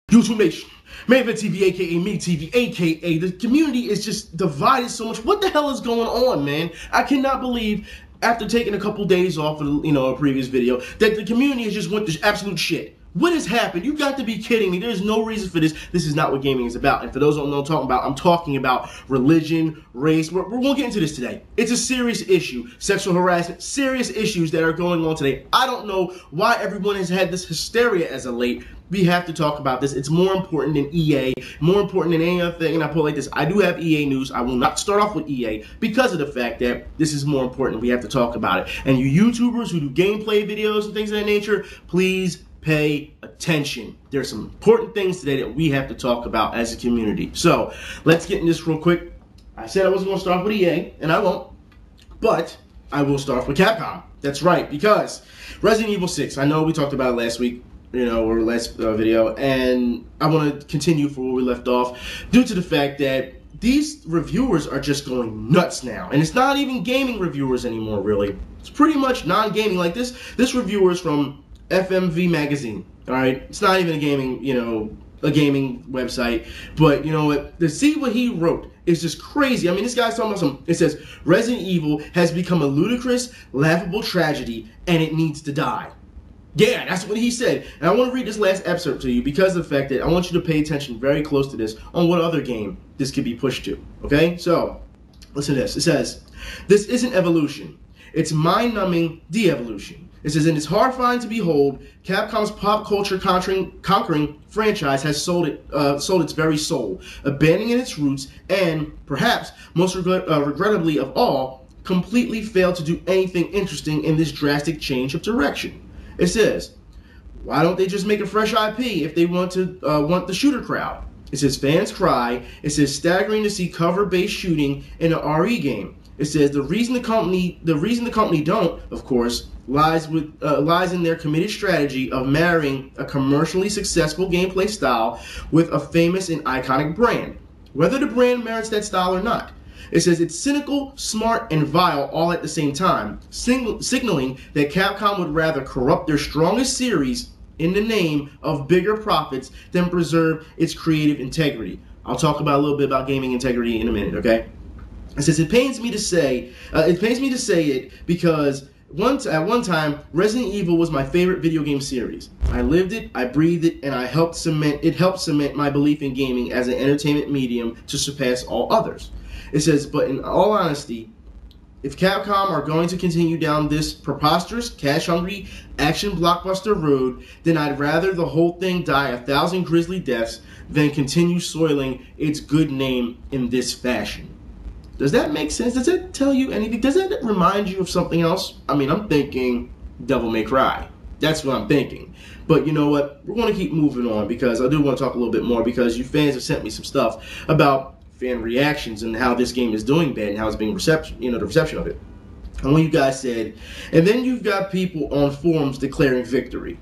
YouTube Nation, Maven TV, aka Me TV, aka the community is just divided so much. What the hell is going on, man? I cannot believe, after taking a couple days off of a previous video, that the community has just went to absolute shit. What has happened? You got to be kidding me. There's no reason for this. This is not what gaming is about. And for those who don't know what I'm talking about, I'm talking about religion, race. We're going to get into this today. It's a serious issue. Sexual harassment, serious issues that are going on today. I don't know why everyone has had this hysteria as of late. We have to talk about this. It's more important than EA, more important than any other thing. And I put it like this. I do have EA news. I will not start off with EA because of the fact that this is more important. We have to talk about it. And you YouTubers who do gameplay videos and things of that nature, please pay attention. There's some important things today that we have to talk about as a community. So let's get in this real quick. I said I wasn't going to start off with EA, and I won't. But I will start off with Capcom. That's right, because Resident Evil 6, I know we talked about it last week, or last video, and I want to continue from where we left off due to the fact that these reviewers are just going nuts now. And it's not even gaming reviewers anymore, really. It's pretty much non-gaming. Like this reviewer is from FMV Magazine, all right? It's not even a gaming, a gaming website, but you know what? To see what he wrote is just crazy. I mean, this guy's talking about some, it says, Resident Evil has become a ludicrous, laughable tragedy, and it needs to die. Yeah, that's what he said. And I want to read this last excerpt to you because of the fact that I want you to pay attention very close to this on what other game this could be pushed to, okay? So, listen to this. It says, this isn't evolution. It's mind-numbing de-evolution. It says, and it's horrifying to behold, Capcom's pop culture conquering franchise has sold its very soul, abandoning its roots, and, perhaps, most regrettably of all, completely failed to do anything interesting in this drastic change of direction. It says, why don't they just make a fresh IP if they want the shooter crowd? It says, fans cry. It says, staggering to see cover-based shooting in an RE game. It says, the reason the company don't, of course, lies in their committed strategy of marrying a commercially successful gameplay style with a famous and iconic brand, whether the brand merits that style or not. It says it's cynical, smart, and vile all at the same time, signaling that Capcom would rather corrupt their strongest series in the name of bigger profits than preserve its creative integrity. I'll talk about a little bit about gaming integrity in a minute, okay? It says it pains me to say it because at one time, Resident Evil was my favorite video game series. I lived it, I breathed it, and it helped cement my belief in gaming as an entertainment medium to surpass all others. It says, but in all honesty, if Capcom are going to continue down this preposterous, cash-hungry, action blockbuster road, then I'd rather the whole thing die 1,000 grisly deaths than continue soiling its good name in this fashion. Does that make sense? Does that tell you anything? Does that remind you of something else? I mean, I'm thinking Devil May Cry. That's what I'm thinking. But you know what? We're going to keep moving on because I do want to talk a little bit more because you fans have sent me some stuff about fan reactions and how this game is doing bad and how it's being the reception of it. And when you guys said, and then you've got people on forums declaring victory.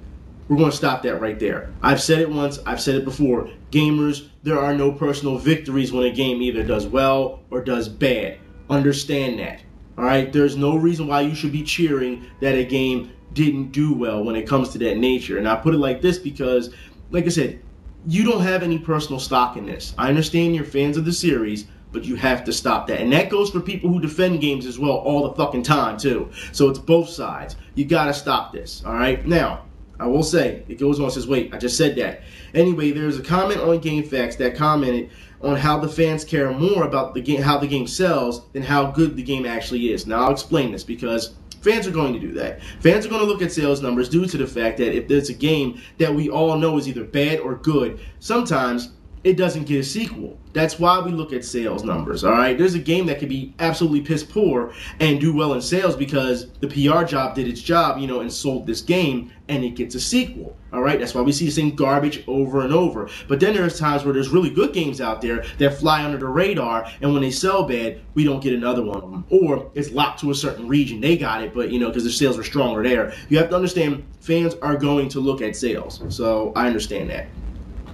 We're going to stop that right there. I've said it once, I've said it before. Gamers, there are no personal victories when a game either does well or does bad. Understand that. Alright? There's no reason why you should be cheering that a game didn't do well when it comes to that nature. And I put it like this because, like I said, you don't have any personal stock in this. I understand you're fans of the series, but you have to stop that. And that goes for people who defend games as well all the fucking time, too. So it's both sides. You gotta stop this, alright? Now, I will say, it goes on and says, wait, I just said that. Anyway, there's a comment on GameFAQs that commented on how the fans care more about the game, how the game sells than how good the game actually is. Now, I'll explain this because fans are going to do that. Fans are going to look at sales numbers due to the fact that if there's a game that we all know is either bad or good, sometimes it doesn't get a sequel. That's why we look at sales numbers, all right? There's a game that could be absolutely piss poor and do well in sales because the PR job did its job, and sold this game, and it gets a sequel, all right? That's why we see the same garbage over and over. But then there's times where there's really good games out there that fly under the radar, and when they sell bad, we don't get another one of them. Or it's locked to a certain region. They got it, but, because the sales were stronger there. You have to understand, fans are going to look at sales, so I understand that.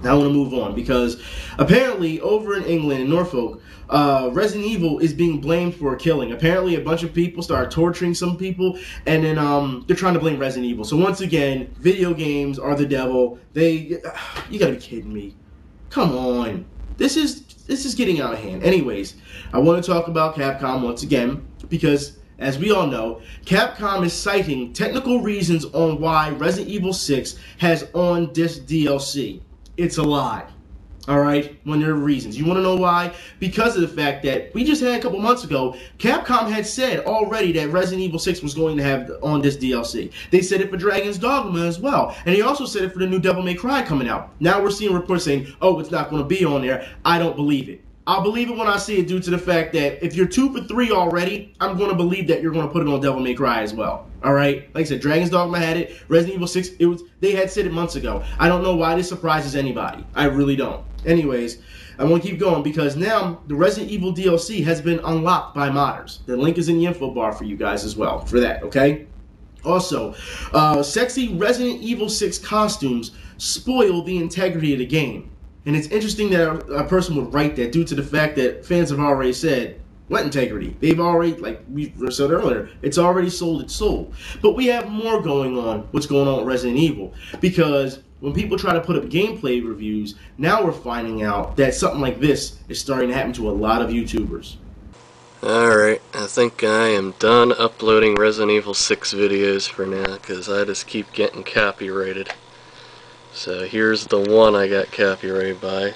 Now I want to move on because apparently over in England, in Norfolk, Resident Evil is being blamed for a killing. Apparently a bunch of people started torturing some people, and then they're trying to blame Resident Evil. So once again, video games are the devil. You gotta be kidding me. Come on. This is getting out of hand. Anyways, I want to talk about Capcom once again because, as we all know, Capcom is citing technical reasons on why Resident Evil 6 has on-disc DLC. It's a lie. Alright? When there are reasons. You want to know why? Because of the fact that we just had a couple months ago, Capcom had said already that Resident Evil 6 was going to have on-disc DLC. They said it for Dragon's Dogma as well. And they also said it for the new Devil May Cry coming out. Now we're seeing reports saying, oh, it's not going to be on there. I don't believe it. I'll believe it when I see it due to the fact that if you're 2 for 3 already, I'm going to believe that you're going to put it on Devil May Cry as well. Alright? Like I said, Dragon's Dogma had it. Resident Evil 6, they had said it months ago. I don't know why this surprises anybody. I really don't. Anyways, I want to keep going because now the Resident Evil DLC has been unlocked by modders. The link is in the info bar for you guys as well for that, okay? Also, sexy Resident Evil 6 costumes spoil the integrity of the game. And it's interesting that a person would write that due to the fact that fans have already said, what integrity? They've already, like we said earlier, it's already sold its soul. But we have more going on, what's going on with Resident Evil. Because when people try to put up gameplay reviews, now we're finding out that something like this is starting to happen to a lot of YouTubers. Alright, I think I am done uploading Resident Evil 6 videos for now, because I just keep getting copyrighted. So here's the one I got copyrighted by.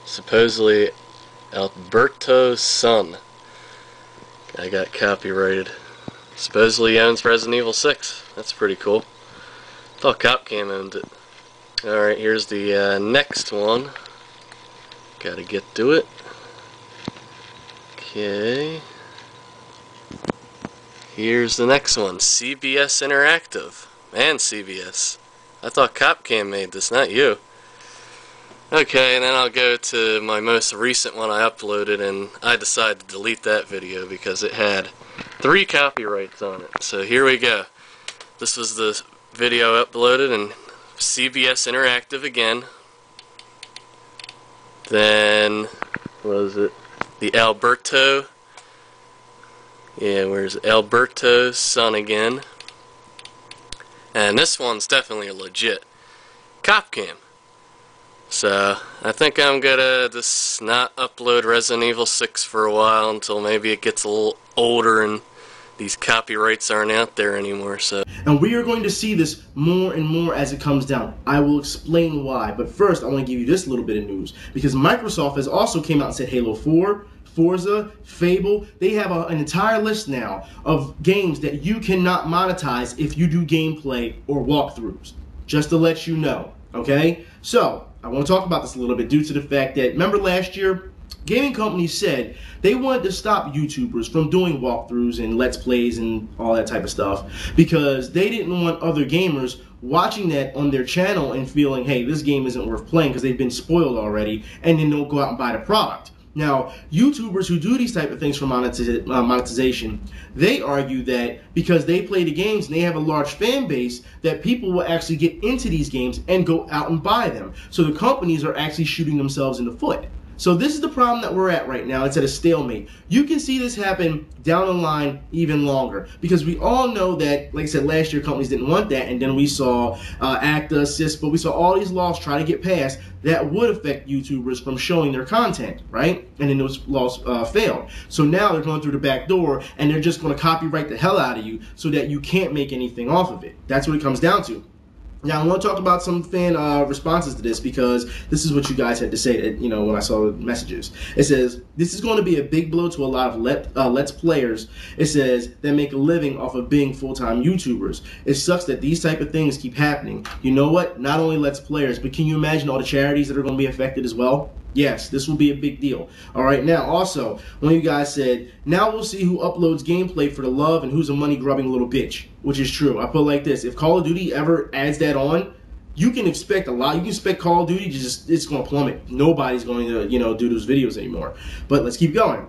Supposedly Alberto's son. I got copyrighted. Supposedly owns Resident Evil 6. That's pretty cool. Thought Capcom owned it. Alright, here's the next one. Gotta get to it. Okay. Here's the next one. CBS Interactive. Man, CBS. I thought Capcom made this, not you. Okay, and then I'll go to my most recent one I uploaded, and I decided to delete that video because it had 3 copyrights on it. So here we go. This was the video uploaded, and CBS Interactive again. Then, what was it? The Alberto. Yeah, where's Alberto's son again? And this one's definitely a legit Capcom. So, I think I'm gonna just not upload Resident Evil 6 for a while until maybe it gets a little older and these copyrights aren't out there anymore. So, and we are going to see this more and more as it comes down. I will explain why. But first, I want to give you this little bit of news. Because Microsoft has also came out and said Halo 4, Forza, Fable, they have an entire list now of games that you cannot monetize if you do gameplay or walkthroughs. Just to let you know, okay? So, I want to talk about this a little bit due to the fact that, remember last year, gaming companies said they wanted to stop YouTubers from doing walkthroughs and Let's Plays and all that type of stuff because they didn't want other gamers watching that on their channel and feeling, hey, this game isn't worth playing because they've been spoiled already, and then they'll go out and buy the product. Now, YouTubers who do these type of things for monetization, they argue that because they play the games and they have a large fan base, that people will actually get into these games and go out and buy them. So the companies are actually shooting themselves in the foot. So this is the problem that we're at right now. It's at a stalemate. You can see this happen down the line even longer because we all know that, like I said, last year companies didn't want that, and then we saw ACTA, Cispa, we saw all these laws try to get passed that would affect YouTubers from showing their content, right? And then those laws failed. So now they're going through the back door and they're just going to copyright the hell out of you so that you can't make anything off of it. That's what it comes down to. Now, I want to talk about some fan responses to this because this is what you guys had to say, when I saw the messages. It says, this is going to be a big blow to a lot of Let's Players. It says, that make a living off of being full-time YouTubers. It sucks that these type of things keep happening. You know what? Not only Let's Players, but can you imagine all the charities that are going to be affected as well? Yes, this will be a big deal. All right, now also, one of you guys said, now we'll see who uploads gameplay for the love and who's a money-grubbing little bitch, which is true. I put it like this. If Call of Duty ever adds that on, you can expect a lot. You can expect Call of Duty it's going to plummet. Nobody's going to, do those videos anymore. But let's keep going.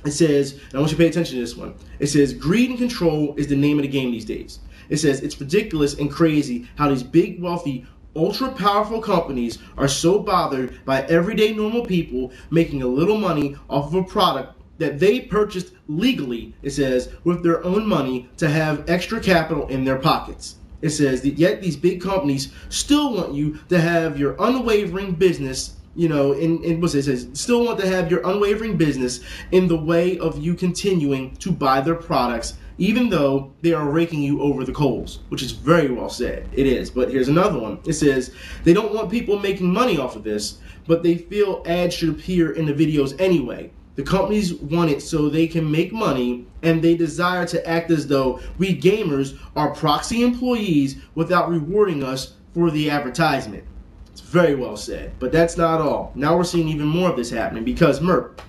It says, and I want you to pay attention to this one. It says, greed and control is the name of the game these days. It says, it's ridiculous and crazy how these big, wealthy ultra-powerful companies are so bothered by everyday normal people making a little money off of a product that they purchased legally, it says, with their own money to have extra capital in their pockets. It says that yet these big companies still want you to have your unwavering business, you know, in what it says, still want to have your unwavering business in the way of you continuing to buy their products, even though they are raking you over the coals, which is very well said. It is. But here's another one. It says they don't want people making money off of this, but they feel ads should appear in the videos anyway. The companies want it so they can make money, and they desire to act as though we gamers are proxy employees without rewarding us for the advertisement. It's very well said, but that's not all. Now we're seeing even more of this happening because Merc,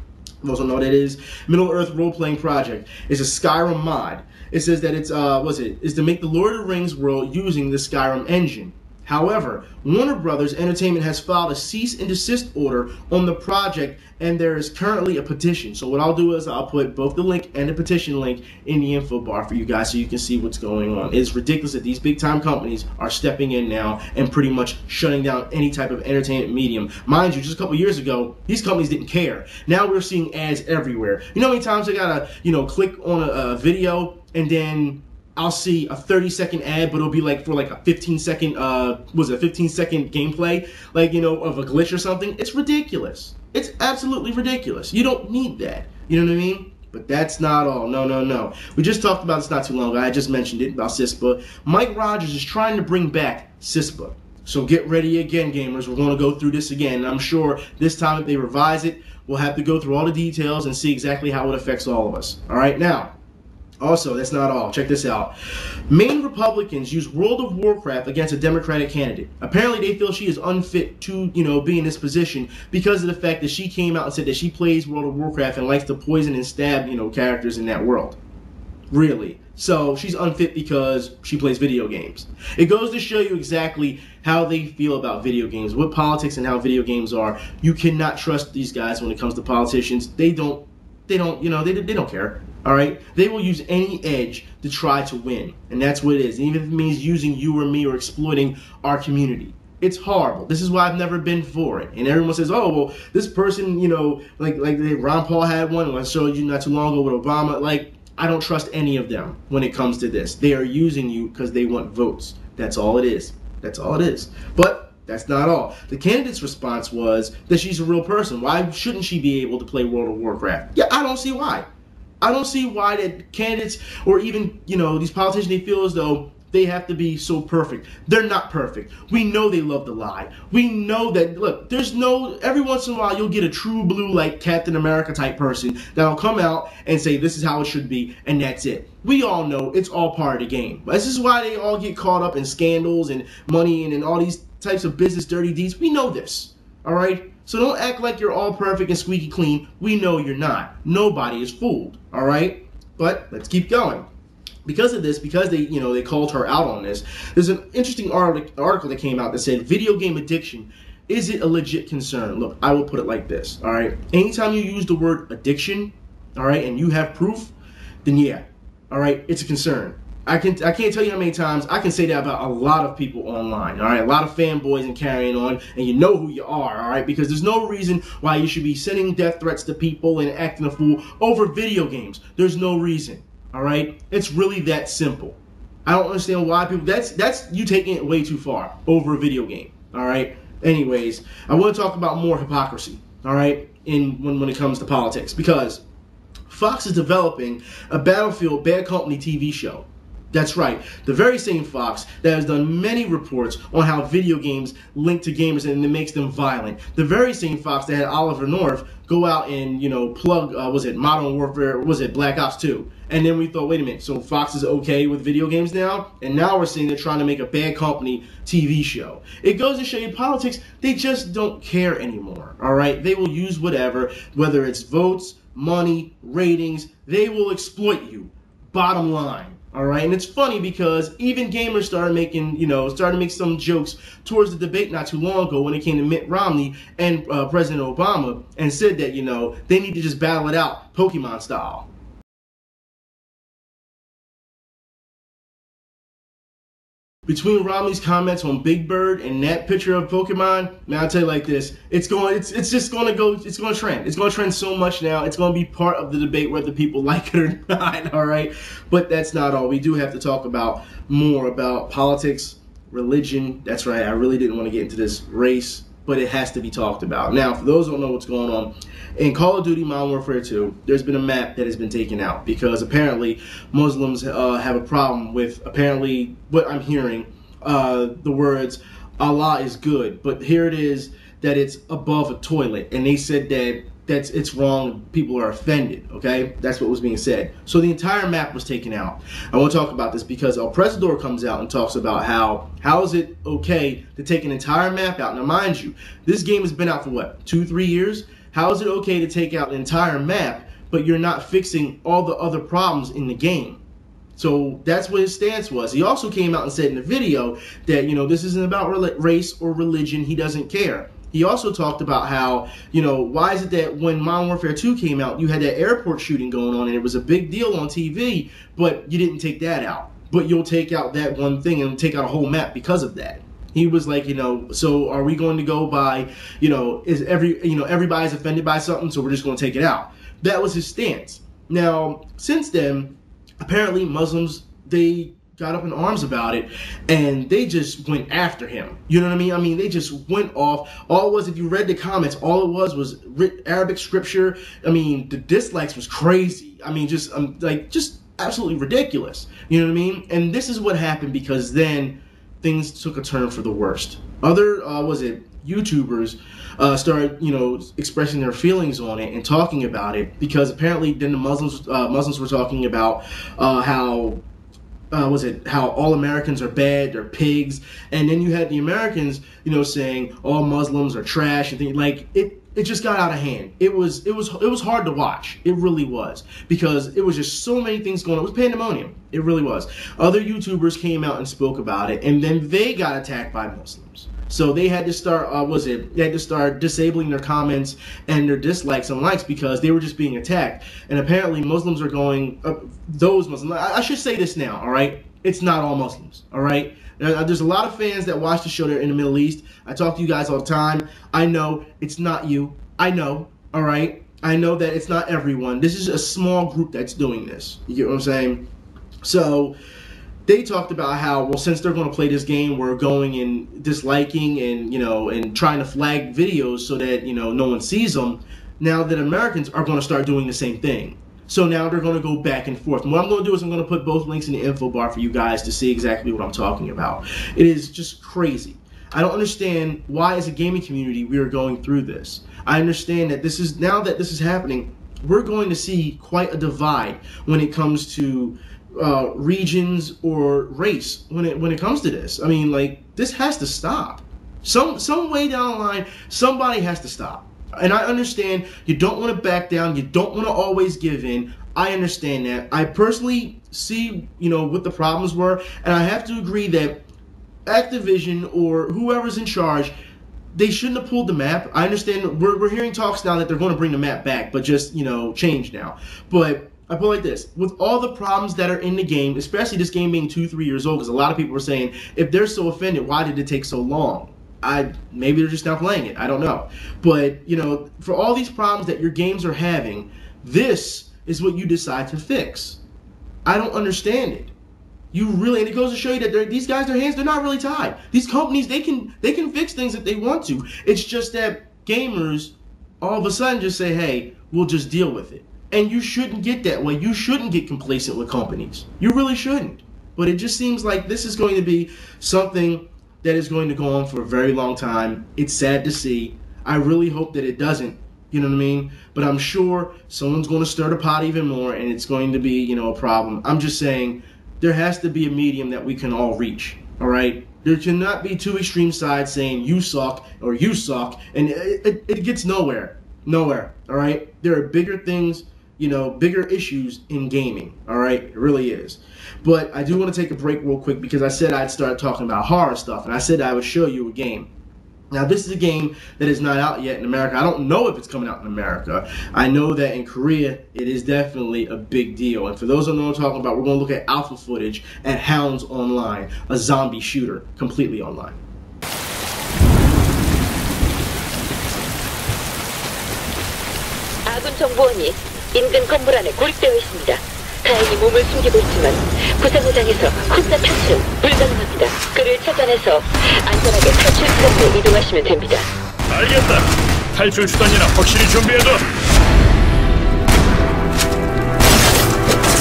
you also know what it is, Middle-earth role-playing project. It's a Skyrim mod. It says that it's is to make the Lord of the Rings world using the Skyrim engine. However, Warner Brothers Entertainment has filed a cease and desist order on the project, and there is currently a petition. So what I'll do is I'll put both the link and the petition link in the info bar for you guys so you can see what's going on. It's ridiculous that these big time companies are stepping in now and pretty much shutting down any type of entertainment medium. Mind you, just a couple years ago, these companies didn't care. Now we're seeing ads everywhere. You know how many times I gotta, click on a video and then I'll see a 30-second ad, but it'll be like for like a 15-second, 15-second gameplay, of a glitch or something. It's ridiculous. It's absolutely ridiculous. You don't need that. You know what I mean? But that's not all. No, no, no. We just talked about this not too long ago. I just mentioned it about Cispa. Mike Rodgers is trying to bring back Cispa. So get ready again, gamers. We're going to go through this again. And I'm sure this time if they revise it, we'll have to go through all the details and see exactly how it affects all of us. All right, now. Also, that's not all. Check this out. Maine Republicans use World of Warcraft against a Democratic candidate. Apparently, they feel she is unfit to, be in this position because of the fact that she came out and said that she plays World of Warcraft and likes to poison and stab, characters in that world. Really. So, she's unfit because she plays video games. It goes to show you exactly how they feel about video games, what politics and how video games are. You cannot trust these guys when it comes to politicians. They don't care. All right, they will use any edge to try to win, and that's what it is. And even if it means using you or me or exploiting our community, it's horrible. This is why I've never been for it. And everyone says, "Oh, well, this person, like Ron Paul had one. I showed you not too long ago with Obama. I don't trust any of them when it comes to this. They are using you because they want votes. That's all it is. That's all it is. But that's not all. The candidate's response was that she's a real person. Why shouldn't she be able to play World of Warcraft? Yeah, I don't see why. I don't see why that candidates or even, these politicians, they feel as though they have to be so perfect. They're not perfect. We know they love to lie. We know that, look, every once in a while you'll get a true blue like Captain America type person that'll come out and say this is how it should be and that's it. We all know it's all part of the game. This is why they all get caught up in scandals and money and all these types of business dirty deeds. We know this, all right? So don't act like you're all perfect and squeaky clean. We know you're not. Nobody is fooled, all right? But let's keep going. Because of this, because they called her out on this, there's an interesting article that came out that said video game addiction, is it a legit concern? Look, I will put it like this, all right? Anytime you use the word addiction, all right, and you have proof, then yeah, all right, it's a concern. I can't tell you how many times I can say that about a lot of people online, all right? A lot of fanboys and carrying on, and you know who you are, all right? Because there's no reason why you should be sending death threats to people and acting a fool over video games. There's no reason, all right? It's really that simple. I don't understand why people, that's you taking it way too far over a video game, all right? Anyways, I want to talk about more hypocrisy, all right, when it comes to politics, because Fox is developing a Battlefield Bad Company TV show. That's right, the very same Fox that has done many reports on how video games link to gamers and it makes them violent. The very same Fox that had Oliver North go out and, plug, Modern Warfare, Black Ops 2. And then we thought, wait a minute, so Fox is okay with video games now? And now we're seeing they're trying to make a Bad Company TV show. It goes to show you politics, they just don't care anymore, all right? They will use whatever, whether it's votes, money, ratings, they will exploit you. Bottom line. All right, and it's funny because even gamers started to make some jokes towards the debate not too long ago when it came to Mitt Romney and President Obama and said that, they need to just battle it out Pokemon style. between Romney's comments on Big Bird and that picture of Pokemon, man, I'll tell you like this, it's going to trend. It's going to trend so much now. It's going to be part of the debate whether people like it or not, all right? But that's not all. We do have to talk about more about politics, religion. That's right. I really didn't want to get into this race, but it has to be talked about. Now, for those who don't know what's going on, in Call of Duty Modern Warfare 2, there's been a map that has been taken out because apparently Muslims have a problem with, apparently, what I'm hearing, the words, Allah is good. But here it is that it's above a toilet. And they said that it's wrong, people are offended, okay? That's what was being said. So the entire map was taken out. I want to talk about this because Elpresador comes out and talks about how is it okay to take an entire map out? Now, mind you, this game has been out for what, 2-3 years? How is it okay to take out an entire map, but you're not fixing all the other problems in the game? So that's what his stance was. He also came out and said in the video that, you know, this isn't about race or religion. He doesn't care. He also talked about how, you know, why is it that when Modern Warfare 2 came out, you had that airport shooting going on and it was a big deal on TV, but you didn't take that out. But you'll take out that one thing and take out a whole map because of that. He was like, you know, so are we going to go by, you know, everybody's offended by something, so we're just going to take it out. That was his stance. Now, since then, apparently Muslims, they got up in arms about it, and they just went after him. You know what I mean? I mean, they just went off. All it was, if you read the comments, all it was Arabic scripture. I mean, the dislikes was crazy. I mean, just absolutely ridiculous. You know what I mean? And this is what happened because then things took a turn for the worst. Other, YouTubers started, you know, expressing their feelings on it and talking about it because apparently then the Muslims were talking about how all Americans are bad, they're pigs, and then you had the Americans, you know, saying all Muslims are trash and things like it. It just got out of hand. It was hard to watch. It really was because it was just so many things going on. It was pandemonium. It really was. Other YouTubers came out and spoke about it, and then they got attacked by Muslims. So they had to start, they had to start disabling their comments and their dislikes and likes because they were just being attacked. And apparently Muslims are going, those Muslims, I should say this now, all right? It's not all Muslims, all right? There's a lot of fans that watch the show there in the Middle East. I talk to you guys all the time. I know it's not you. I know, all right? I know that it's not everyone. This is a small group that's doing this. You get what I'm saying? So they talked about how, well, since they're going to play this game, we're going and disliking and, you know, and trying to flag videos so that, you know, no one sees them. Now that Americans are going to start doing the same thing. So now they're going to go back and forth. And what I'm going to do is I'm going to put both links in the info bar for you guys to see exactly what I'm talking about. It is just crazy. I don't understand why, as a gaming community, we are going through this. I understand that now that this is happening, we're going to see quite a divide when it comes to regions or race when it comes to this. I mean, like, this has to stop. Some way down the line, somebody has to stop. And I understand you don't want to back down. You don't want to always give in. I understand that. I personally see, you know, what the problems were. And I have to agree that Activision or whoever's in charge, they shouldn't have pulled the map. I understand we're hearing talks now that they're going to bring the map back, but just, you know, change now. But I put it like this. With all the problems that are in the game, especially this game being 2-3 years old, because a lot of people are saying, if they're so offended, why did it take so long? Maybe they're just not playing it. I don't know. But, you know, for all these problems that your games are having, this is what you decide to fix. I don't understand it. You really, and it goes to show you that these guys, their hands, they're not really tied. These companies, they can fix things if they want to. It's just that gamers all of a sudden just say, hey, we'll just deal with it. And you shouldn't get that way. You shouldn't get complacent with companies. You really shouldn't. But it just seems like this is going to be something that is going to go on for a very long time. It's sad to see. I really hope that it doesn't. You know what I mean? But I'm sure someone's going to stir the pot even more, and it's going to be, you know, a problem. I'm just saying there has to be a medium that we can all reach. All right? There cannot be two extreme sides saying you suck or you suck, and it gets nowhere. Nowhere. All right? There are bigger things, you know, bigger issues in gaming. All right? It really is. But I do want to take a break real quick because I said I'd start talking about horror stuff, and I said I would show you a game. Now, this is a game that is not out yet in America. I don't know if it's coming out in America. I know that in Korea, it is definitely a big deal. And for those who know what I'm talking about, we're going to look at alpha footage at Hounds Online, a zombie shooter, completely online. 아군 정보원이 인근 건물 안에 고립되어 있습니다. 다행히 몸을 숨기고 있지만 부상을 당해서 혼자 탈출은 불가능합니다. 그를 찾아내서 안전하게 탈출 지점으로 이동하시면 됩니다. 알겠다. 탈출 수단이나 확실히 준비해둬.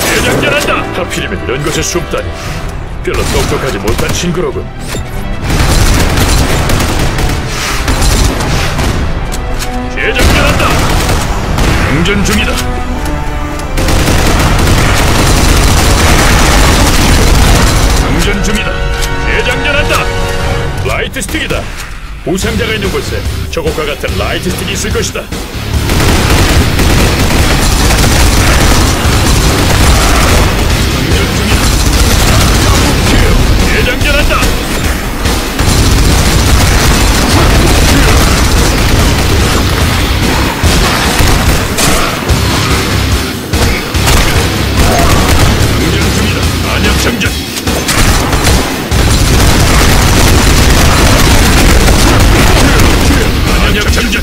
대장전한다. 하필이면 이런 것에 숨다니. 별로 똑똑하지 못한 친구로군. 대장전한다. 장전 중이다. 장전 중이다. 대장전한다. 라이트 스틱이다. 부상자가 있는 곳에 저것과 같은 라이트 스틱이 있을 것이다. 장전 중이다. 대장전한다. 장전 중이다. 안녕 장전. 장전.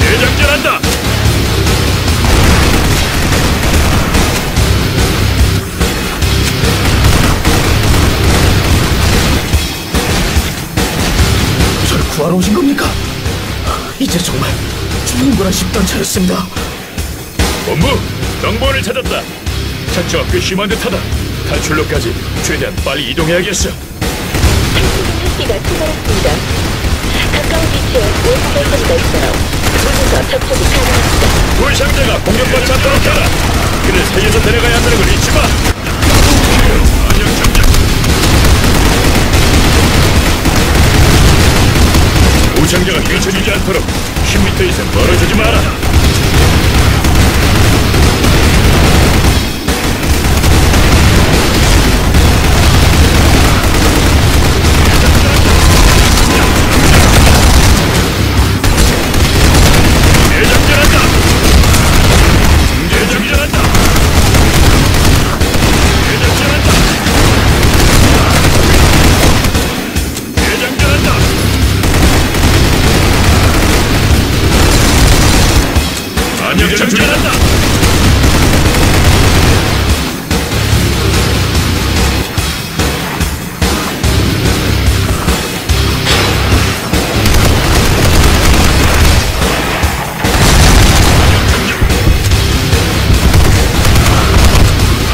대장전한다. 저를 구하러 오신 겁니까? 이제 정말 죽는구나 싶던 차였습니다. 본부, 정보를 찾았다. 상처가 꽤 심한 듯하다. 탈출로까지 최대한 빨리 이동해야겠어. 탈출기가 출발했습니다. 가까운 위치에 웨스테이션가 있어요. 문에서 접촉이 가능합니다. 불상자가 공격받지 않도록 해라. 그를 살려서 데려가야 한다는 걸 잊지 마. 안녕 장전. 부상자가 휘쳐지지 않도록 10m 이상 멀어지지 마라. 대장전한다. 대장전한다. 대장전한다. 대장전한다. 안녕 장전한다.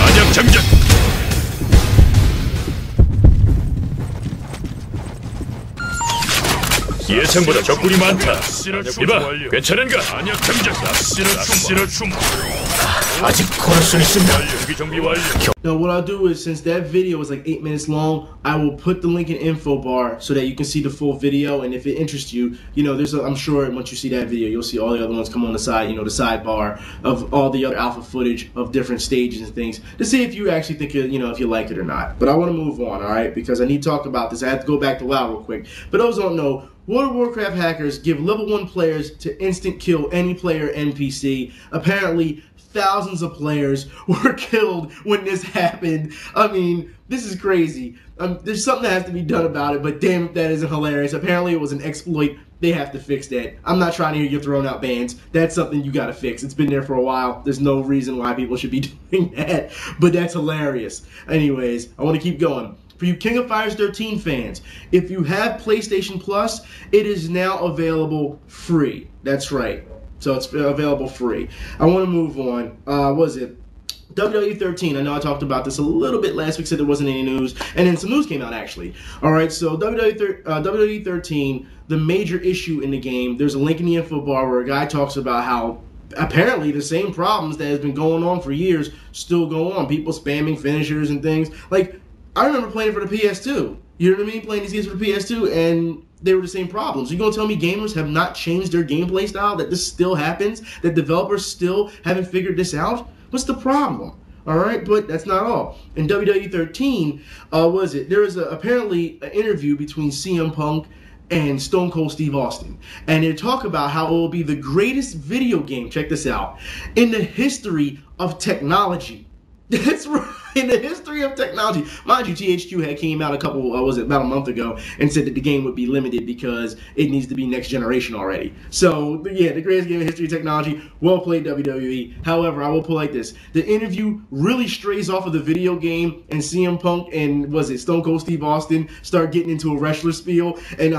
안녕 장전. 예상보다 적군이 많다. 이봐, 괜찮은가? 안녕 장전. 납시러 춤. 아직 걸을 수 있습니다. 여기 정비 완료. Now what I'll do is, since that video is like 8 minutes long, I will put the link in info bar so that you can see the full video. And if it interests you, you know, I'm sure once you see that video, you'll see all the other ones come on the side, you know, the sidebar of all the other alpha footage of different stages and things to see if you actually think, you know, if you like it or not. But I want to move on, all right, because I need to talk about this. I have to go back to WoW real quick. But those who don't know, World of Warcraft hackers give level 1 players to instant kill any player NPC. Apparently, thousands of players were killed when this happened. I mean, this is crazy. There's something that has to be done about it, but damn, that isn't hilarious. Apparently, it was an exploit. They have to fix that. I'm not trying to hear you throwing out bans. That's something you gotta fix. It's been there for a while. There's no reason why people should be doing that, but that's hilarious. Anyways, I want to keep going. For you King of Fighters 13 fans, if you have PlayStation Plus, it is now available free. That's right. So it's available free. I want to move on. What is it? WWE 13. I know I talked about this a little bit last week, said there wasn't any news. And then some news came out, actually. All right, so WWE 13, the major issue in the game, there's a link in the info bar where a guy talks about how apparently the same problems that has been going on for years still go on. People spamming finishers and things. Like, I remember playing for the PS2. You know what I mean? Playing these games for the PS2, and they were the same problems. You gonna tell me gamers have not changed their gameplay style, that this still happens, that developers still haven't figured this out? What's the problem? All right, but that's not all. In WWE13, there was apparently an interview between CM Punk and Stone Cold Steve Austin, and they talk about how it will be the greatest video game, check this out, in the history of technology. That's right, in the history of technology. Mind you, THQ had came out about a month ago and said that the game would be limited because it needs to be next generation already. So, yeah, the greatest game in history of technology. Well played, WWE. However, I will put it like this. The interview really strays off of the video game, and CM Punk and, Stone Cold Steve Austin start getting into a wrestler spiel and,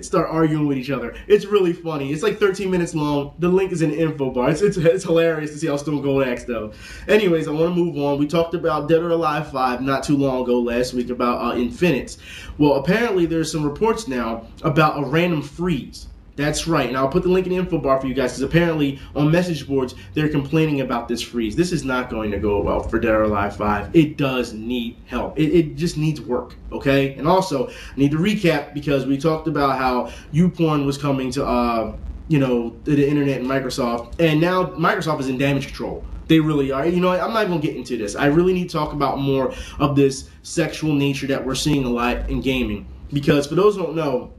start arguing with each other. It's really funny. It's like 13 minutes long. The link is in the info bar. It's hilarious to see how Stone Cold acts, though. Anyways, I want to move on. We talked about Dead or Alive 5 not too long ago last week about Infinites. Well, apparently there's some reports now about a random freeze. That's right, and I'll put the link in the info bar for you guys, because apparently on message boards they're complaining about this freeze. This is not going to go well for Dead or Alive 5. It does need help. It just needs work, okay? And also, I need to recap, because we talked about how YouPorn was coming to the internet and Microsoft, and now Microsoft is in damage control. They really are. You know what? I'm not even going to get into this. I really need to talk about more of this sexual nature that we're seeing a lot in gaming. Because for those who don't know,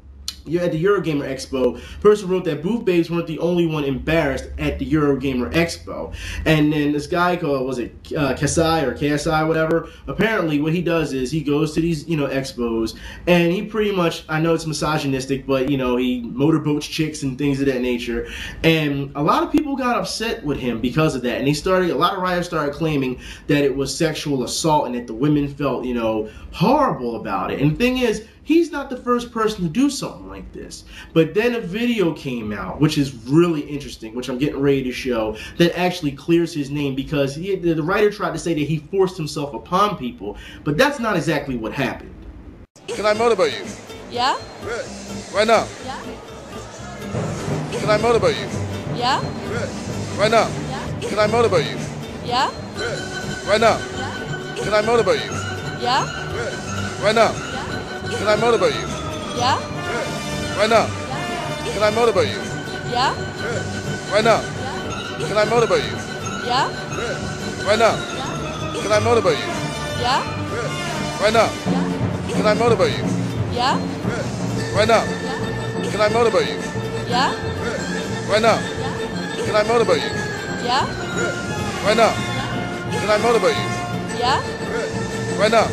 you're at the Eurogamer Expo. Person wrote that booth babes weren't the only one embarrassed at the Eurogamer Expo. And then this guy called, KSI or KSI, whatever. Apparently what he does is he goes to these, expos, and he pretty much, I know it's misogynistic, but, he motorboats chicks and things of that nature. And a lot of people got upset with him because of that. And a lot of rioters started claiming that it was sexual assault and that the women felt, horrible about it. And the thing is, he's not the first person to do something like this. But then a video came out, which is really interesting, which I'm getting ready to show, that actually clears his name, because the writer tried to say that he forced himself upon people, but that's not exactly what happened. Can I motivate you? Yeah? Good. Right now. Yeah? Can I motivate you? Yeah? Good. Right now. Yeah? Can I motivate you? Yeah? Good. Right now. Yeah? Can I motivate you? Yeah? Good. Right now. Can I motivate you? Yeah? Good. Right now. Can I motivate you? Yeah? Good. Right now. Can I motivate you? Yeah? Good. Right now. Can I motivate you? Yeah? Good. Right now. Can I motivate you? Yeah? Good. Right now. Can I motivate you? Yeah? Good. Right now. Can I motivate you? Yeah? Good. Right now. Can I motivate you? Yeah? Good. Right now.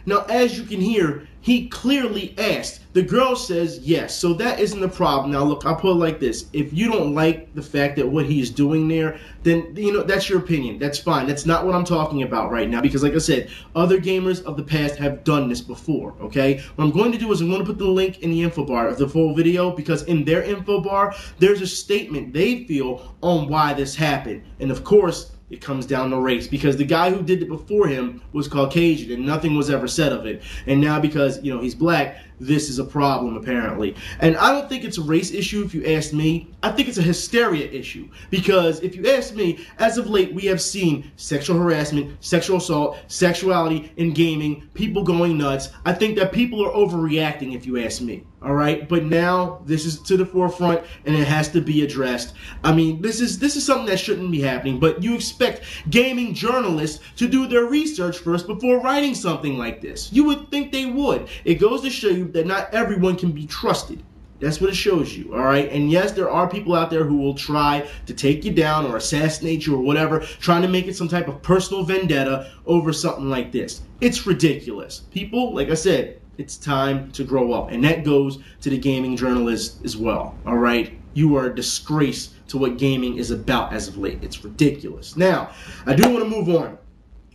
Now, as you can hear, he clearly asked. The girl says yes, so that isn't the problem. Now, look, I'll put it like this. If you don't like the fact that what he's doing there, then, that's your opinion. That's fine. That's not what I'm talking about right now, because like I said, other gamers of the past have done this before, okay? What I'm going to do is I'm going to put the link in the info bar of the full video, because in their info bar, there's a statement they feel on why this happened. And of course, it comes down to race, because the guy who did it before him was Caucasian and nothing was ever said of it. And now because, he's black, this is a problem apparently. And I don't think it's a race issue if you ask me. I think it's a hysteria issue, because if you ask me, as of late we have seen sexual harassment, sexual assault, sexuality in gaming, people going nuts. I think that people are overreacting if you ask me. All right, but now this is to the forefront and it has to be addressed. I mean, this is something that shouldn't be happening, but you expect gaming journalists to do their research first before writing something like this. You would think they would. It goes to show you that not everyone can be trusted. That's what it shows you, all right? And yes, there are people out there who will try to take you down or assassinate you or whatever, trying to make it some type of personal vendetta over something like this. It's ridiculous. People, like I said, it's time to grow up. And that goes to the gaming journalists as well, all right? You are a disgrace to what gaming is about as of late. It's ridiculous. Now, I do want to move on,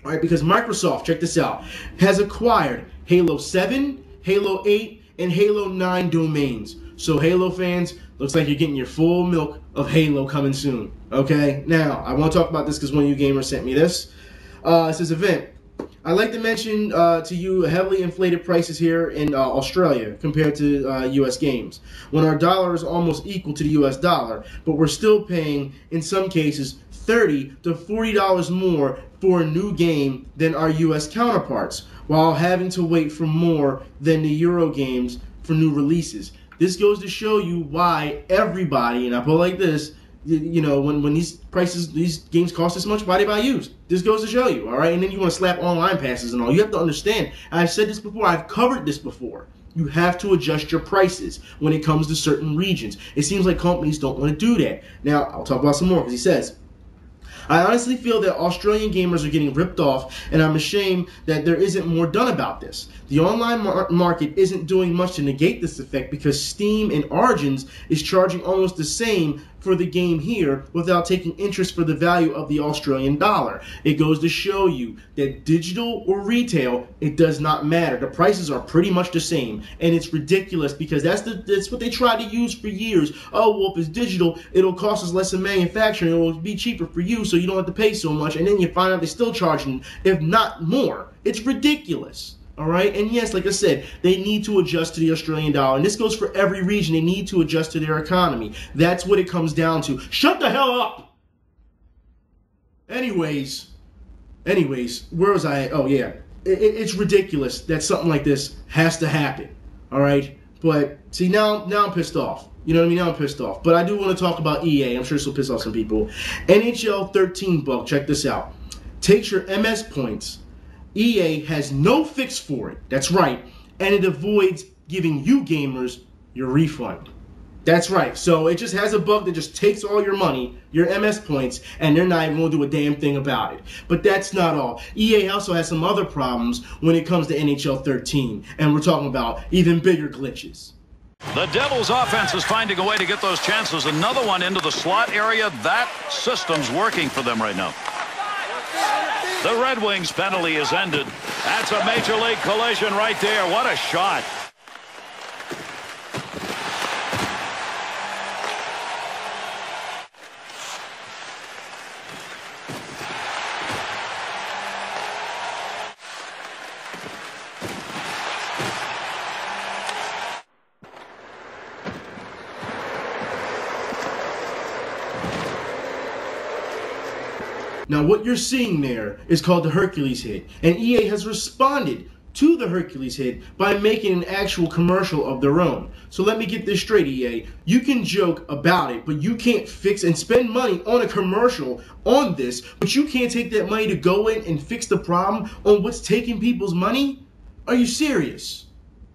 all right? Because Microsoft, check this out, has acquired Halo 7, Halo 8, and Halo 9 domains. So Halo fans, looks like you're getting your full milk of Halo coming soon. Okay, now I want to talk about this because one of you gamers sent me this. It says event. I'd like to mention to you heavily inflated prices here in Australia compared to US games, when our dollar is almost equal to the US dollar, but we're still paying, in some cases, $30 to $40 more for a new game than our US counterparts, while having to wait for more than the Euro games for new releases. This goes to show you why everybody, and I put it like this, you know, when these games cost this much, why they buy used? This goes to show you, all right? And then you want to slap online passes and all. You have to understand, I've said this before, I've covered this before. You have to adjust your prices when it comes to certain regions. It seems like companies don't want to do that. Now, I'll talk about some more, because he says, I honestly feel that Australian gamers are getting ripped off, and I'm ashamed that there isn't more done about this. The online market isn't doing much to negate this effect, because Steam and Origins is charging almost the same for the game here without taking interest for the value of the Australian dollar. It goes to show you that digital or retail, it does not matter. The prices are pretty much the same, and it's ridiculous because that's what they tried to use for years. Oh, well, if it's digital, it'll cost us less in manufacturing, it'll be cheaper for you so you don't have to pay so much, and then you find out they're still charging, if not more. It's ridiculous. All right, and yes, like I said, they need to adjust to the Australian dollar, and this goes for every region. They need to adjust to their economy. That's what it comes down to. Shut the hell up! Anyways, where was I at? Oh, yeah. It's ridiculous that something like this has to happen. All right, but see, now I'm pissed off. You know what I mean? Now I'm pissed off. But I do want to talk about EA. I'm sure this will piss off some people. NHL 13 bug. Check this out. Takes your MS points. EA has no fix for it. That's right. And it avoids giving you gamers your refund. That's right. So it just has a bug that just takes all your money, your MS points, and they're not even going to do a damn thing about it. But that's not all. EA also has some other problems when it comes to NHL 13. And we're talking about even bigger glitches. The Devils' offense is finding a way to get those chances. Another one into the slot area. That system's working for them right now. The Red Wings penalty is ended. That's a major league collision right there. What a shot. Now, what you're seeing there is called the Hercules hit, and EA has responded to the Hercules hit by making an actual commercial of their own. So let me get this straight, EA. You can joke about it, but you can't fix and spend money on a commercial on this, but you can't take that money to go in and fix the problem on what's taking people's money? Are you serious?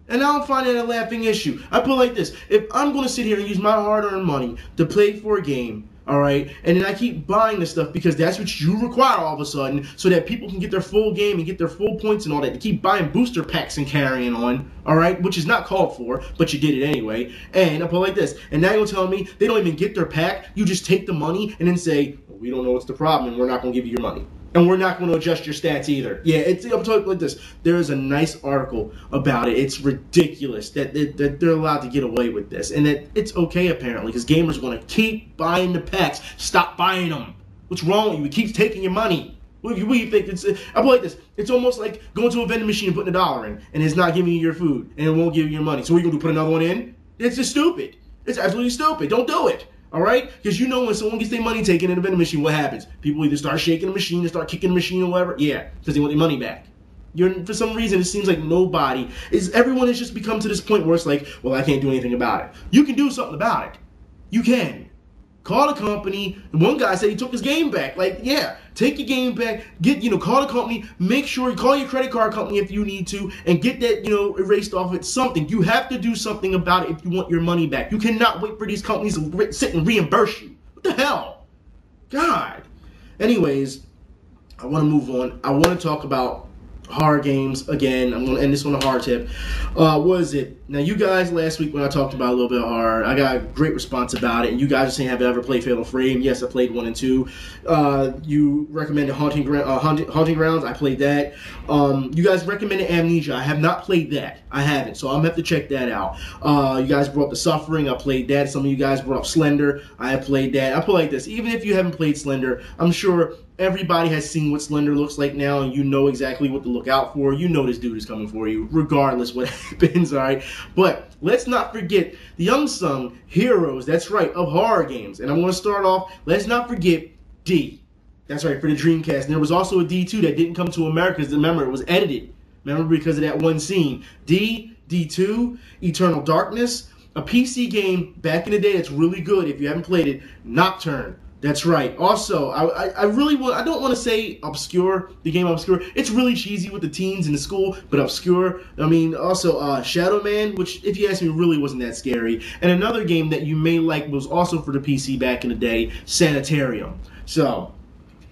And I don't find that a laughing issue. I put it like this. If I'm going to sit here and use my hard-earned money to play for a game, all right, and then I keep buying this stuff because that's what you require all of a sudden so that people can get their full game and get their full points and all that. They keep buying booster packs and carrying on, all right, which is not called for, but you did it anyway. And I put it like this. And now you're telling me they don't even get their pack. You just take the money and then say, well, we don't know what's the problem and we're not going to give you your money. And we're not going to adjust your stats either. Yeah, I'm talking like this. There is a nice article about it. It's ridiculous that they're allowed to get away with this. And that it's okay, apparently, because gamers want to keep buying the packs. Stop buying them. What's wrong with you? It keeps taking your money. What do you think? I put like this. It's almost like going to a vending machine and putting $1 in, and it's not giving you your food, and it won't give you your money. So what are you going to do, put another one in? It's just stupid. It's absolutely stupid. Don't do it. All right? Because you know when someone gets their money taken in a vending machine, what happens? People either start shaking the machine or start kicking the machine or whatever. Yeah, because they want their money back. For some reason, it seems like everyone has just become to this point where it's like, well, I can't do anything about it. You can do something about it. You can. Call the company. One guy said he took his game back. Like, yeah, take your game back. Call the company. Make sure you call your credit card company if you need to, and get that, erased off it. Something. You have to do something about it if you want your money back. You cannot wait for these companies to sit and reimburse you. What the hell? God. Anyways, I want to move on. I want to talk about horror games again. I'm going to end this on a horror tip. What is it? Now, you guys last week when I talked about a little bit of horror, I got a great response about it. And you guys are saying, have you ever played Fatal Frame? Yes, I played 1 and 2. You recommended Haunting Grounds. I played that. You guys recommended Amnesia. I have not played that. I haven't, so I'm going to have to check that out. You guys brought up The Suffering. I played that. Some of you guys brought up Slender. I have played that. I put it like this. Even if you haven't played Slender, I'm sure everybody has seen what Slender looks like now, and you know exactly what to look out for. You know this dude is coming for you, regardless what happens, all right? But let's not forget the unsung heroes, that's right, of horror games. And I'm going to start off, let's not forget D. That's right, for the Dreamcast. And there was also a D2 that didn't come to America, because remember, it was edited. Remember, because of that one scene. D2, Eternal Darkness, a PC game back in the day that's really good if you haven't played it, Nocturne. That's right. Also, I don't want to say obscure, the game Obscure. It's really cheesy with the teens in the school, but obscure. I mean, also Shadow Man, which, if you ask me, really wasn't that scary. And another game that you may like was also for the PC back in the day, Sanitarium. So,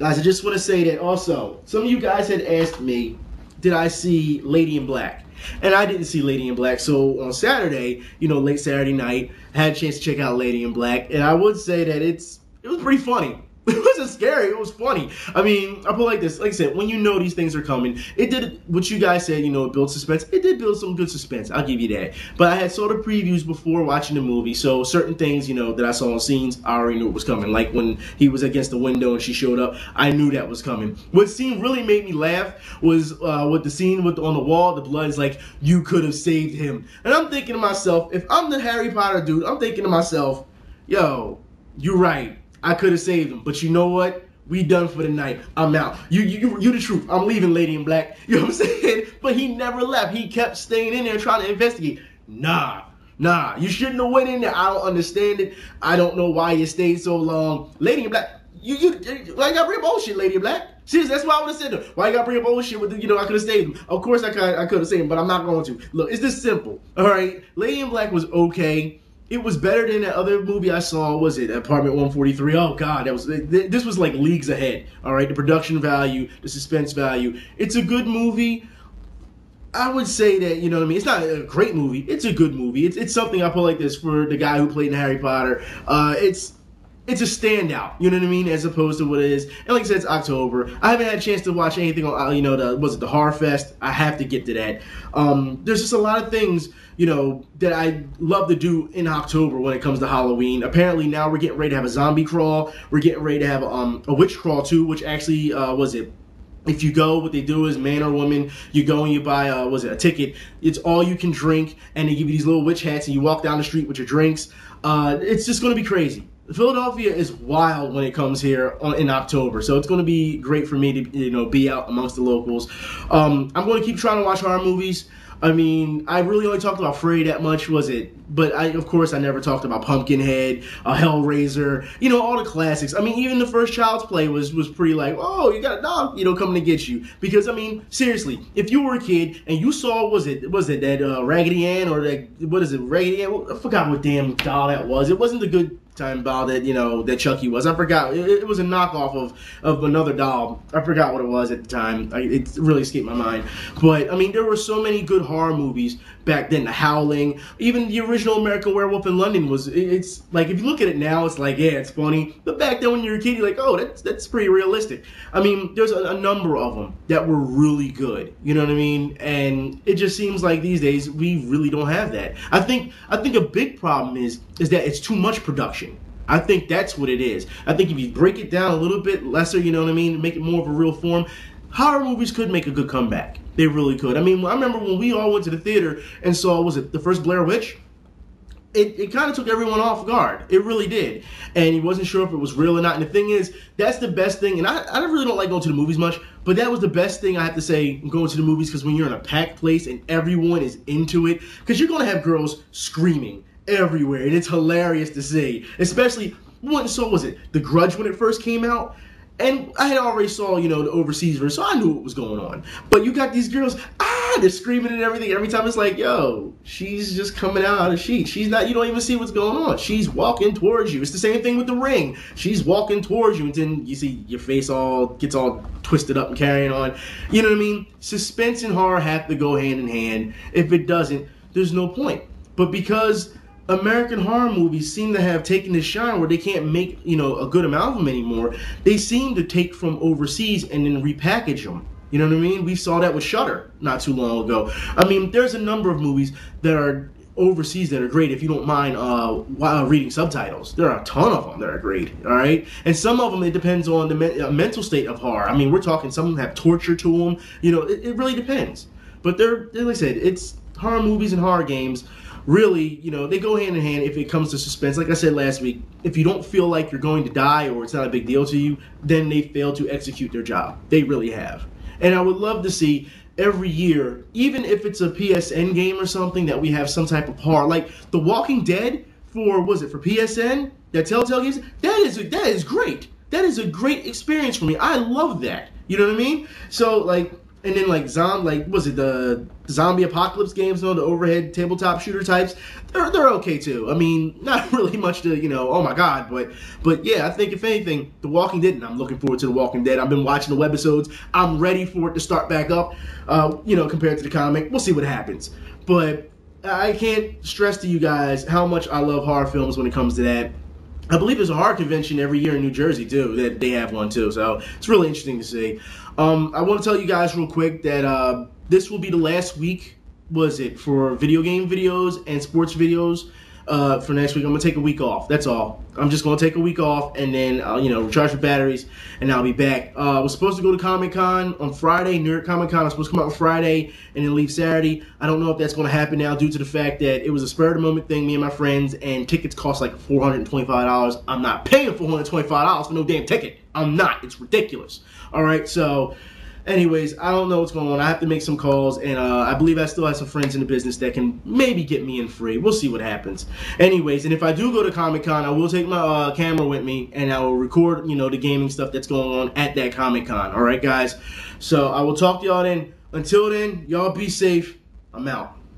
guys, I just want to say that also, some of you guys had asked me, did I see Lady in Black? And I didn't see Lady in Black, so on Saturday, you know, late Saturday night, I had a chance to check out Lady in Black, and I would say that it was pretty funny. It wasn't scary, it was funny. I mean, I put it like this, like I said, when you know these things are coming, it did what you guys said, you know, it built suspense. It did build some good suspense, I'll give you that. But I had saw the previews before watching the movie, so certain things, you know, that I saw on scenes, I already knew it was coming. Like when he was against the window and she showed up, I knew that was coming. What scene really made me laugh was with the scene on the wall, the blood is like, you could have saved him. And I'm thinking to myself, if I'm the Harry Potter dude, I'm thinking to myself, yo, you're right. I could have saved him, but you know what? We done for the night. I'm out. You the truth. I'm leaving Lady in Black. You know what I'm saying? But he never left. He kept staying in there trying to investigate. Nah. You shouldn't have went in there. I don't understand it. I don't know why you stayed so long. Lady in Black. Why you gotta bring up old shit, Lady in Black? Seriously, that's why I would have said to her. Why you gotta bring up old shit with the, you know, I could have saved him. Of course I could have saved him, but I'm not going to. Look, it's this simple. All right? Lady in Black was okay. It was better than that other movie I saw. Was it Apartment 143? Oh God, this was like leagues ahead. All right, the production value, the suspense value. It's a good movie. I would say that, you know what I mean. It's not a great movie. It's a good movie. It's something I put like this for the guy who played in Harry Potter. It's a standout, you know what I mean, as opposed to what it is. And like I said, it's October. I haven't had a chance to watch anything on, you know, the Horror Fest? I have to get to that. There's just a lot of things, you know, that I love to do in October when it comes to Halloween. Apparently now we're getting ready to have a zombie crawl. We're getting ready to have a witch crawl too, which actually, if you go, what they do is, man or woman, you go and you buy a ticket. It's all you can drink, and they give you these little witch hats, and you walk down the street with your drinks. It's just going to be crazy. Philadelphia is wild when it comes here in October, so it's going to be great for me to, you know, be out amongst the locals. I'm going to keep trying to watch horror movies. I mean, I really only talked about Freddy that much, but of course I never talked about Pumpkinhead, Hellraiser, you know, all the classics. I mean, even the first Child's Play was pretty like, oh, you got a dog, you know, coming to get you. Because, I mean, seriously, if you were a kid and you saw, was it that Raggedy Ann or that, what is it, Raggedy Ann? I forgot what damn doll that was. It wasn't the Good Time doll that, you know, that Chucky was. I forgot. It was a knockoff of another doll. I forgot what it was at the time. It really escaped my mind. But, I mean, there were so many good horror movies back then. The Howling, even the original American Werewolf in London it's like, if you look at it now, it's like, yeah, it's funny. But back then when you were a kid, you're like, oh, that's pretty realistic. I mean, there's a number of them that were really good. You know what I mean? And it just seems like these days we really don't have that. I think a big problem is that it's too much production. I think that's what it is. I think if you break it down a little bit lesser, you know what I mean, make it more of a real form, horror movies could make a good comeback. They really could. I mean, I remember when we all went to the theater and saw, was it the first Blair Witch? It kind of took everyone off guard. It really did. And he wasn't sure if it was real or not. And the thing is, that's the best thing. And I really don't like going to the movies much, but that was the best thing I have to say, going to the movies, because when you're in a packed place and everyone is into it, because you're going to have girls screaming everywhere, and it's hilarious to see. Especially, was it The Grudge when it first came out? And I had already saw, you know, the overseas version, so I knew what was going on. But you got these girls, they're screaming and everything. Every time it's like, yo, she's just coming out of the sheet. She's not, you don't even see what's going on. She's walking towards you. It's the same thing with The Ring. She's walking towards you, and then you see your face gets all twisted up and carrying on. You know what I mean? Suspense and horror have to go hand in hand. If it doesn't, there's no point. But because American horror movies seem to have taken this shine where they can't make, you know, a good amount of them anymore, they seem to take from overseas and then repackage them. You know what I mean? We saw that with Shudder not too long ago. I mean, there's a number of movies that are overseas that are great if you don't mind reading subtitles. There are a ton of them that are great, all right? And some of them, it depends on the mental state of horror. I mean, we're talking some of them have torture to them. You know, it really depends. But they're, like I said, it's horror movies and horror games. Really, you know, they go hand in hand if it comes to suspense. Like I said last week, if you don't feel like you're going to die or it's not a big deal to you, then they fail to execute their job. They really have. And I would love to see every year, even if it's a PSN game or something, that we have some type of horror. Like The Walking Dead for PSN, that Telltale games, that is great. That is a great experience for me. I love that. You know what I mean? So, like, and then like the zombie apocalypse games, you know, the overhead tabletop shooter types, they're okay too. I mean, not really much to, you know, oh my god, but yeah, I think if anything, The Walking Dead, and I'm looking forward to The Walking Dead. I've been watching the webisodes. I'm ready for it to start back up. You know, compared to the comic, we'll see what happens. But I can't stress to you guys how much I love horror films when it comes to that. I believe there's a horror convention every year in New Jersey, too. That they have one, too. So it's really interesting to see. I want to tell you guys real quick that this will be the last week, for video game videos and sports videos for next week. I'm going to take a week off. That's all. I'm just going to take a week off and then, you know, recharge the batteries, and I'll be back. I was supposed to go to Comic-Con on Friday, New York Comic-Con. I was supposed to come out on Friday and then leave Saturday. I don't know if that's going to happen now due to the fact that it was a spur-of-the-moment thing, me and my friends, and tickets cost like $425. I'm not paying $425 for no damn ticket. I'm not. It's ridiculous. All right, so anyways, I don't know what's going on. I have to make some calls, and I believe I still have some friends in the business that can maybe get me in free. We'll see what happens. Anyways, and if I do go to Comic-Con, I will take my camera with me, and I will record, you know, the gaming stuff that's going on at that Comic-Con. All right, guys? So I will talk to y'all then. Until then, y'all be safe. I'm out.